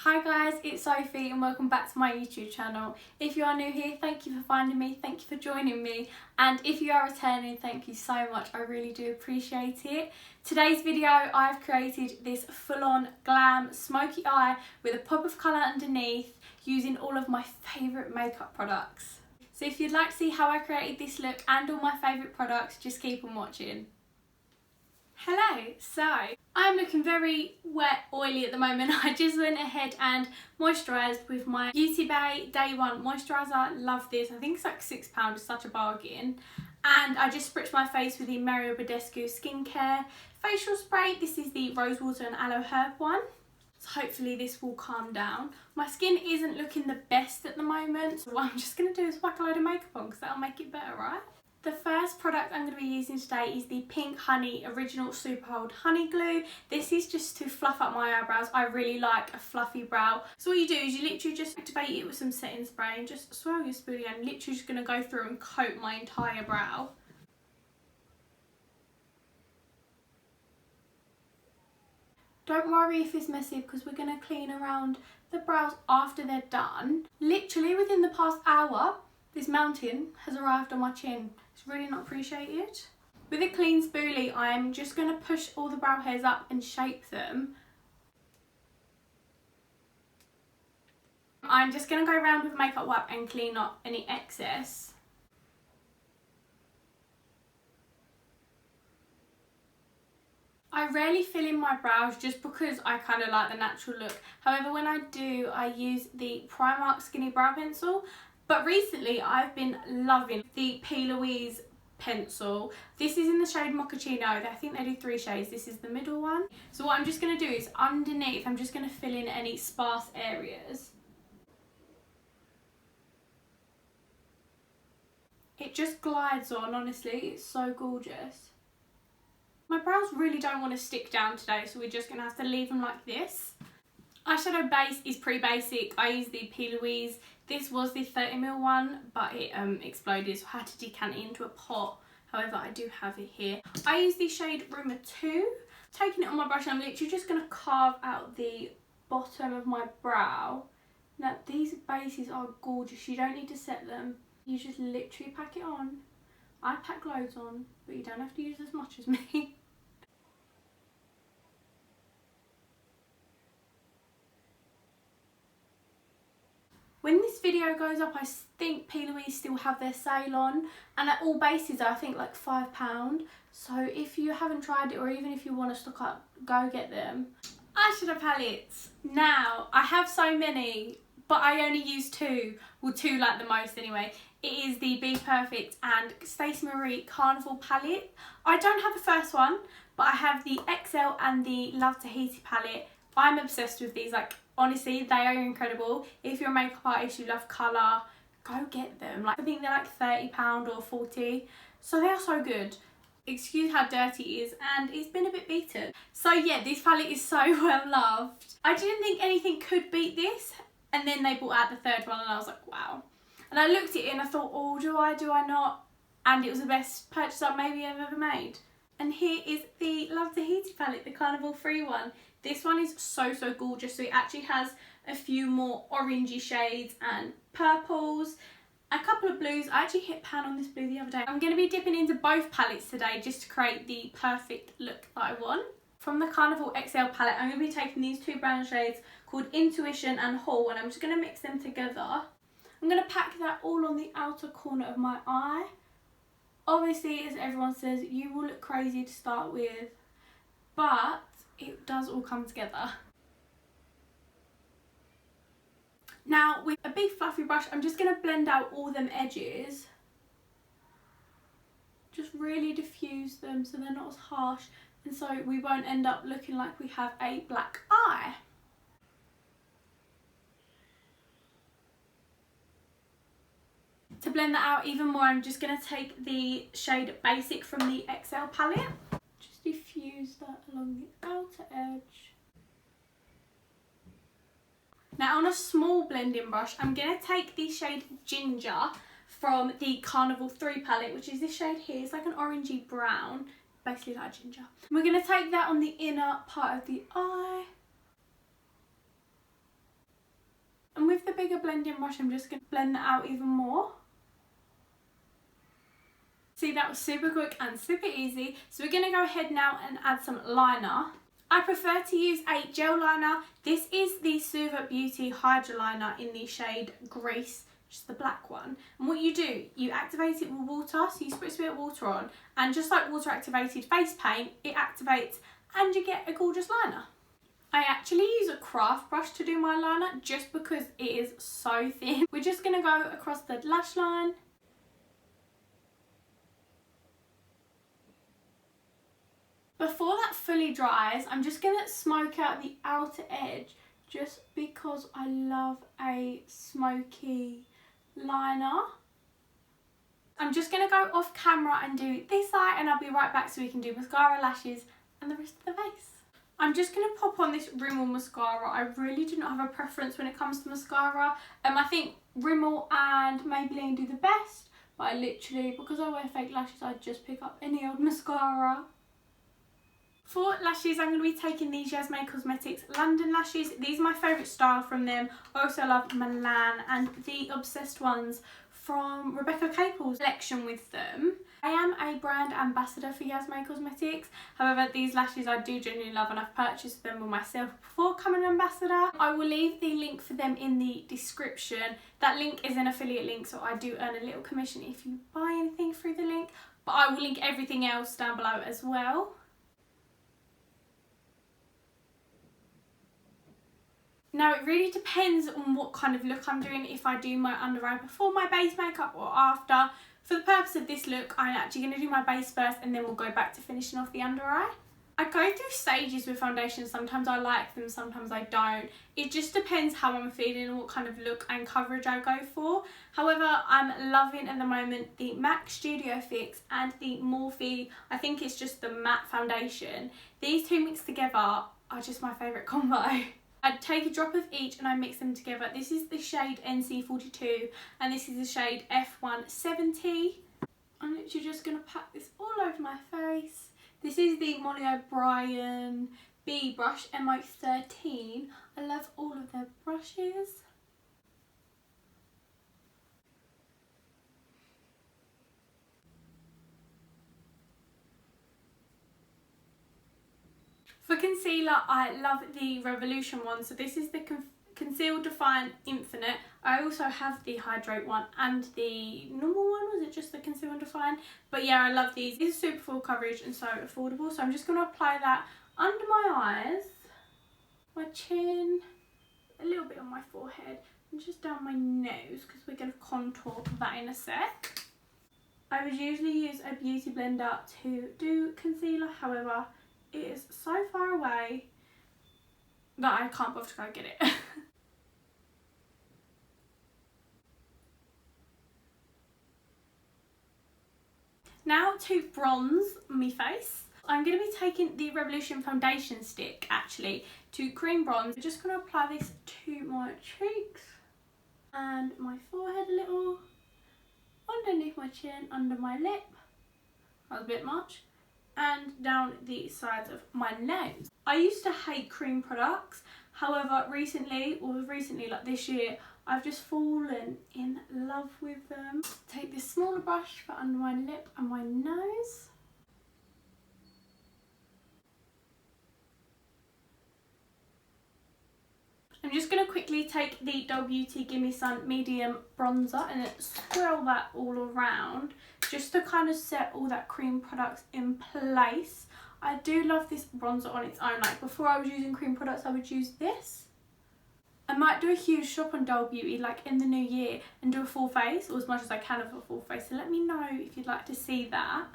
Hi guys, it's Sophie and welcome back to my YouTube channel. If you are new here, thank you for finding me, thank you for joining me, and if you are returning, thank you so much, I really do appreciate it. Today's video, I've created this full-on glam smoky eye with a pop of colour underneath using all of my favourite makeup products. So if you'd like to see how I created this look and all my favourite products, just keep on watching. Hello, so I'm looking very wet, oily at the moment. I just went ahead and moisturised with my Beauty Bay Day One moisturiser. Love this, I think it's like £6, it's such a bargain. And I just spritz my face with the Mario Badescu Skincare facial spray. This is the Rose Water and Aloe Herb one. So hopefully this will calm down. My skin isn't looking the best at the moment, so what I'm just going to do is whack a load of makeup on because that'll make it better, right? The first product I'm going to be using today is the Pink Honey Original Super Hold Honey Glue. This is just to fluff up my eyebrows. I really like a fluffy brow. So what you do is you literally just activate it with some setting spray and just swirl your spoolie and literally just going to go through and coat my entire brow. Don't worry if it's messy because we're going to clean around the brows after they're done. Literally within the past hour, this mountain has arrived on my chin. It's really not appreciated. With a clean spoolie, I'm just going to push all the brow hairs up and shape them. I'm just going to go around with a makeup wipe and clean up any excess. I rarely fill in my brows just because I kind of like the natural look. However, when I do, I use the Primark Skinny Brow Pencil. But recently I've been loving the P. Louise pencil. This is in the shade Mochaccino. I think they do 3 shades. This is the middle one. So what I'm just going to do is underneath, I'm just going to fill in any sparse areas. It just glides on, honestly. It's so gorgeous. My brows really don't want to stick down today, so we're just going to have to leave them like this. Eyeshadow base is pretty basic. I use the P. Louise. This was the 30ml one, but it exploded, so I had to decant it into a pot. However, I do have it here. I use the shade Rumour 2. Taking it on my brush, I'm literally just going to carve out the bottom of my brow. Now, these bases are gorgeous. You don't need to set them. You just literally pack it on. I pack loads on, but you don't have to use as much as me. When this video goes up, I think P. Louise still have their sale on, and at all bases are I think like £5. So if you haven't tried it, or even if you want to stock up, go get them. Eyeshadow palettes. Now, I have so many, but I only use 2. Well, 2 like the most anyway. It is the Be Perfect and Stacey Marie Carnival palette. I don't have the first one, but I have the XL and the Love Tahiti palette. I'm obsessed with these, like, honestly, they are incredible. If you're a makeup artist, you love colour, go get them. Like, I think they're like £30 or £40, so they are so good. Excuse how dirty it is, and it's been a bit beaten. So yeah, this palette is so well loved. I didn't think anything could beat this, and then they brought out the 3rd one and I was like, wow. And I looked at it and I thought, oh, do I not? And it was the best purchase I maybe I've ever made. And here is the Love Tahiti palette, the Carnival Free one. This one is so gorgeous. So it actually has a few more orangey shades and purples, a couple of blues. I actually hit pan on this blue the other day. I'm going to be dipping into both palettes today just to create the perfect look that I want. From the Carnival XL palette, I'm going to be taking these 2 brown shades called Intuition and Hall, and I'm just going to mix them together. I'm going to pack that all on the outer corner of my eye. Obviously, as everyone says, you will look crazy to start with, but it does all come together. Now, with a big fluffy brush, I'm just going to blend out all them edges. Just really diffuse them so they're not as harsh, and so we won't end up looking like we have a black eye. To blend that out even more, I'm just going to take the shade Basic from the XL palette. Just diffuse that along the outer edge. Now on a small blending brush, I'm going to take the shade Ginger from the Carnival 3 palette, which is this shade here. It's like an orangey brown, basically like ginger. We're going to take that on the inner part of the eye. bigger blending brush, I'm just going to blend that out even more. See, that was super quick and super easy. So we're going to go ahead now and add some liner. I prefer to use a gel liner. This is the Suva Beauty Hydra Liner in the shade Grease, which is the black one. And what you do, you activate it with water, so you spritz a bit of water on, and just like water activated face paint, it activates and you get a gorgeous liner. I actually use a craft brush to do my liner just because it is so thin. We're just going to go across the lash line. Before that fully dries, I'm just going to smoke out the outer edge just because I love a smoky liner. I'm just going to go off camera and do this eye, and I'll be right back so we can do mascara, lashes and the rest of the face. I'm just going to pop on this Rimmel mascara. I really do not have a preference when it comes to mascara. I think Rimmel and Maybelline do the best, but I literally, because I wear fake lashes, I just pick up any old mascara. For lashes, I'm going to be taking these Jasmine Cosmetics London lashes. These are my favourite style from them. I also love Milan and the Obsessed ones from Rebecca Capel's collection with them. I am a brand ambassador for Jasmine Cosmetics. However, these lashes I do genuinely love, and I've purchased them myself before becoming an ambassador. I will leave the link for them in the description. That link is an affiliate link, so I do earn a little commission if you buy anything through the link. But I will link everything else down below as well. Now it really depends on what kind of look I'm doing, if I do my under eye before my base makeup or after. For the purpose of this look, I'm actually going to do my base first and then we'll go back to finishing off the under eye. I go through stages with foundations. Sometimes I like them, sometimes I don't. It just depends how I'm feeling and what kind of look and coverage I go for. However, I'm loving at the moment the MAC Studio Fix and the Morphe, I think it's just the matte foundation. These two mixed together are just my favourite combo. I take a drop of each and I mix them together. This is the shade NC42 and this is the shade F170. I'm literally just going to pat this all over my face. This is the Molly O'Brien B brush MO13. I love all of their brushes. For concealer, I love the Revolution one. So this is the Conceal Define Infinite. I also have the Hydrate one and the normal one. Was it just the Conceal and Define? But yeah, I love these. These are super full coverage and so affordable. So I'm just going to apply that under my eyes, my chin, a little bit on my forehead, and just down my nose because we're going to contour that in a sec. I would usually use a beauty blender to do concealer. However, it is so far away that I can't bother to go get it. Now to bronze my face. I'm going to be taking the Revolution foundation stick actually to cream bronze. I'm just going to apply this to my cheeks and my forehead a little, underneath my chin, under my lip. That was a bit much. And down the sides of my nose. I used to hate cream products. However, recently like this year, I've just fallen in love with them. Take this smaller brush for under my lip and my nose. I'm just going to quickly take the Doll Beauty Gimme Sun medium bronzer and swirl that all around just to kind of set all that cream products in place. I do love this bronzer on its own. Like before I was using cream products, I would use this. I might do a huge shop on Doll Beauty like in the new year and do a full face, or as much as I can of a full face. So let me know if you'd like to see that.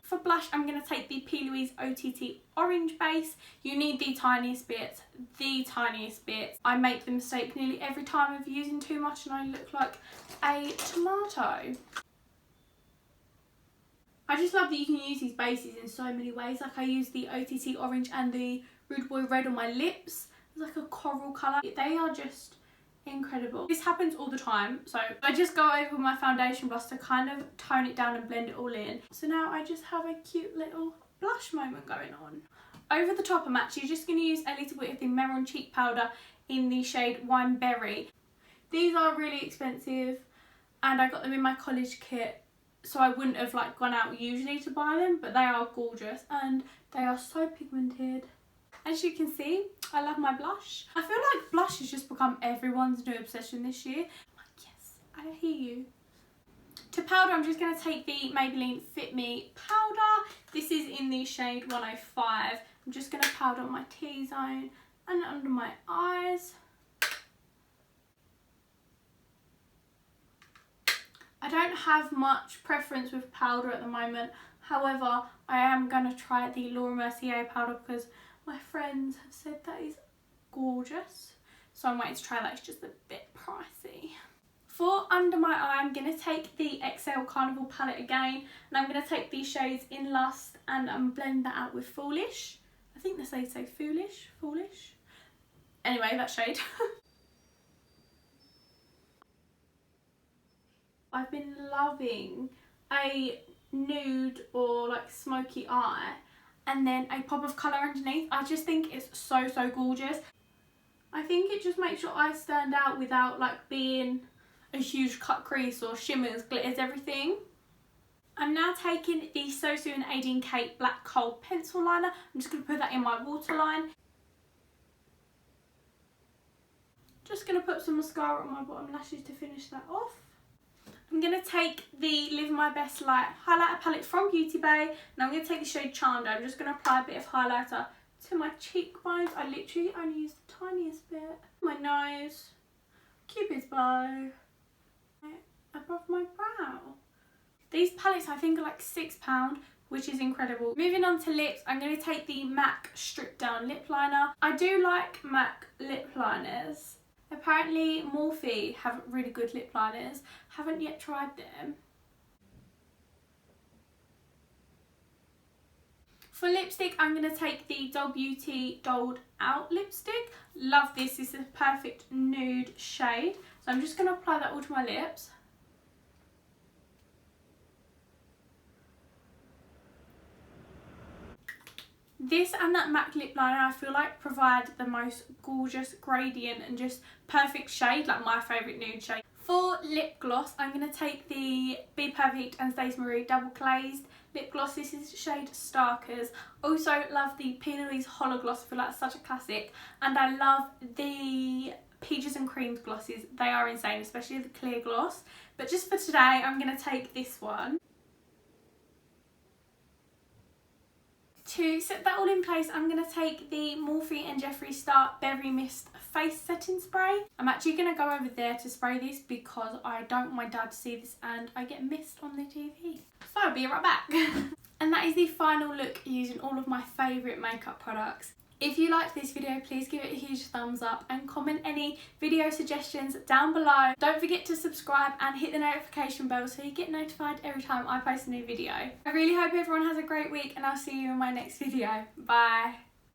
For blush, I'm going to take the P. Louise OTT Orange base. You need the tiniest bits, I make the mistake nearly every time of using too much and I look like a tomato. I just love that you can use these bases in so many ways. Like I use the OTT Orange and the Rude Boy Red on my lips. It's like a coral colour. They are just incredible. This happens all the time, so I just go over with my foundation brush to kind of tone it down and blend it all in. So now I just have a cute little blush moment going on. Over the top, I'm actually just going to use a little bit of the Meron Cheek Powder in the shade Wine Berry. These are really expensive and I got them in my college kit, so I wouldn't have like gone out usually to buy them, but they are gorgeous and they are so pigmented. As you can see, I love my blush. I feel like blush has just become everyone's new obsession this year. I'm like, yes, I hear you. To powder, I'm just going to take the Maybelline Fit Me powder. This is in the shade 105. I'm just going to powder on my T-zone and under my eyes. I don't have much preference with powder at the moment. However, I am going to try the Laura Mercier powder because my friends have said that is gorgeous. So I'm waiting to try that. It's just a bit pricey. For under my eye, I'm going to take the XL Carnival palette again. And I'm going to take these shades in Lust and blend that out with Foolish. I think they say Foolish. Anyway, that shade. I've been loving a nude or like smoky eye and then a pop of colour underneath. I just think it's so gorgeous. I think it just makes your eyes stand out without like being a huge cut crease or shimmers, glitters, everything. I'm now taking the So Soon Aideen Kate Black Kohl pencil liner. I'm just going to put that in my waterline. Just going to put some mascara on my bottom lashes to finish that off. I'm going to take the Live My Best Light highlighter palette from Beauty Bay. And I'm going to take the shade Charmed. I'm just going to apply a bit of highlighter to my cheekbones. I literally only use the tiniest bit. My nose, Cupid's bow, above my brow. These palettes I think are like £6, which is incredible. Moving on to lips, I'm going to take the MAC Strip Down Lip Liner. I do like MAC lip liners. Apparently Morphe have really good lip liners. Haven't yet tried them. For lipstick, I'm going to take the Doll Beauty Dolled Out lipstick. Love this. This is a perfect nude shade. So I'm just going to apply that all to my lips. This and that MAC lip liner I feel like provide the most gorgeous gradient and just perfect shade, like my favourite nude shade. For lip gloss, I'm going to take the Be Perfect and Stacey Marie Double Glazed lip gloss. This is shade Starkers. Also love the P. Louise Holo Gloss. I feel like it's such a classic. And I love the Peaches and Creams glosses. They are insane, especially the clear gloss. But just for today, I'm going to take this one. To set that all in place, I'm going to take the Morphe and Jeffree Star Berry Mist Face Setting Spray. I'm actually going to go over there to spray this because I don't want my dad to see this and I get mist on the TV. So I'll be right back. And that is the final look using all of my favourite makeup products. If you liked this video, please give it a huge thumbs up and comment any video suggestions down below. Don't forget to subscribe and hit the notification bell so you get notified every time I post a new video. I really hope everyone has a great week and I'll see you in my next video. Bye.